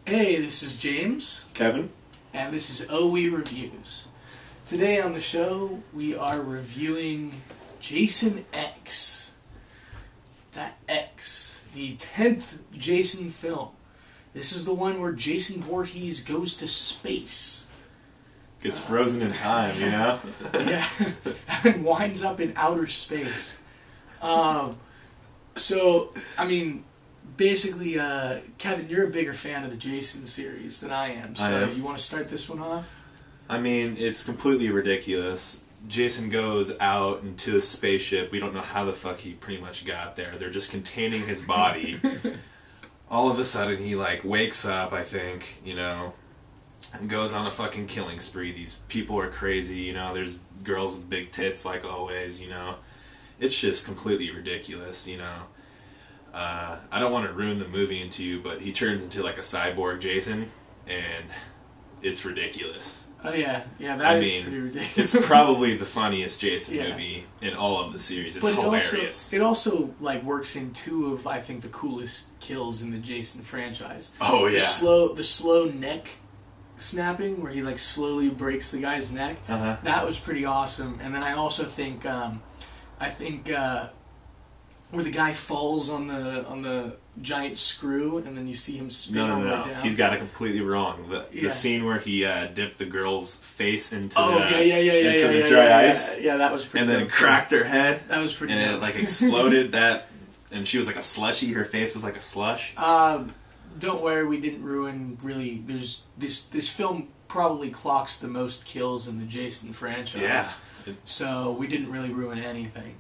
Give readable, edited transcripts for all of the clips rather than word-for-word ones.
Hey, this is James. Kevin. And this is OE Reviews. Today on the show, we are reviewing Jason X. That X. The 10th Jason film. This is the one where Jason Voorhees goes to space. Gets frozen in time, you know? Yeah. And winds up in outer space. So, I mean, basically, Kevin, you're a bigger fan of the Jason series than I am. So you want to start this one off? I mean, it's completely ridiculous. Jason goes out into a spaceship. We don't know how the fuck he pretty much got there. They're just containing his body. All of a sudden, he, like, wakes up, I think, you know, and goes on a fucking killing spree. These people are crazy, you know. There's girls with big tits, like always, you know. It's just completely ridiculous, you know. I don't want to ruin the movie into you, but he turns into like a cyborg Jason, and it's ridiculous. Oh yeah, that is pretty ridiculous. It's probably the funniest Jason movie in all of the series. It's hilarious. It also like works in two of, I think, the coolest kills in the Jason franchise. Oh yeah, the slow neck snapping where he like slowly breaks the guy's neck. That was pretty awesome. And then I also think where the guy falls on the giant screw, and then you see him spin all the way down. He's got it completely wrong. The scene where he dipped the girl's face into the dry ice. Yeah, that was pretty. And then cracked her head. That was pretty. And it like exploded. And she was like a slushy. Her face was like a slush. Don't worry, we didn't ruin really. There's this film probably clocks the most kills in the Jason franchise. Yeah. So we didn't really ruin anything.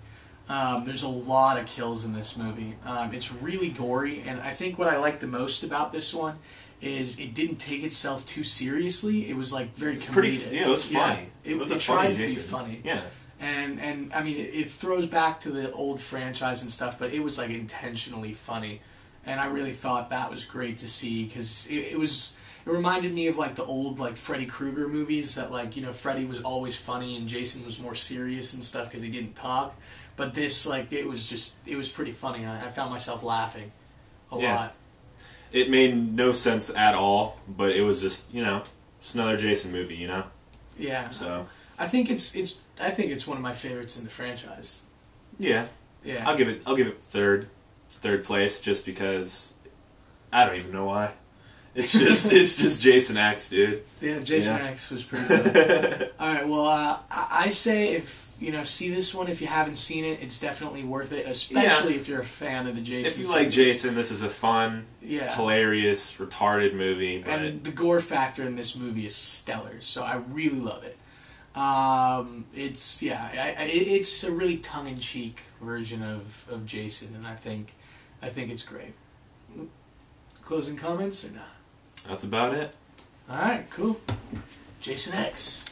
There's a lot of kills in this movie. It's really gory, and I think what I like the most about this one is it didn't take itself too seriously. It was like very comedic. It was funny. It tried to be funny. Yeah. And I mean, it throws back to the old franchise and stuff, but it was like intentionally funny, and I really thought that was great to see because it reminded me of like the old like Freddy Krueger movies that, like, you know, Freddy was always funny and Jason was more serious and stuff because he didn't talk. But this, like, it was pretty funny. I found myself laughing a lot. It made no sense at all, but it was just, you know, just another Jason movie, you know? Yeah. So I think it's one of my favorites in the franchise. Yeah. Yeah. I'll give it third place just because I don't even know why. It's just Jason X, dude. Yeah, Jason X was pretty good. All right, well, I say if you know, see this one if you haven't seen it. It's definitely worth it, especially if you're a fan of the Jason. If you like Jason, this is a fun, hilarious, retarded movie. But and the gore factor in this movie is stellar, so I really love it. It's a really tongue-in-cheek version of Jason, and I think it's great. Closing comments or not? That's about it. All right, cool. Jason X.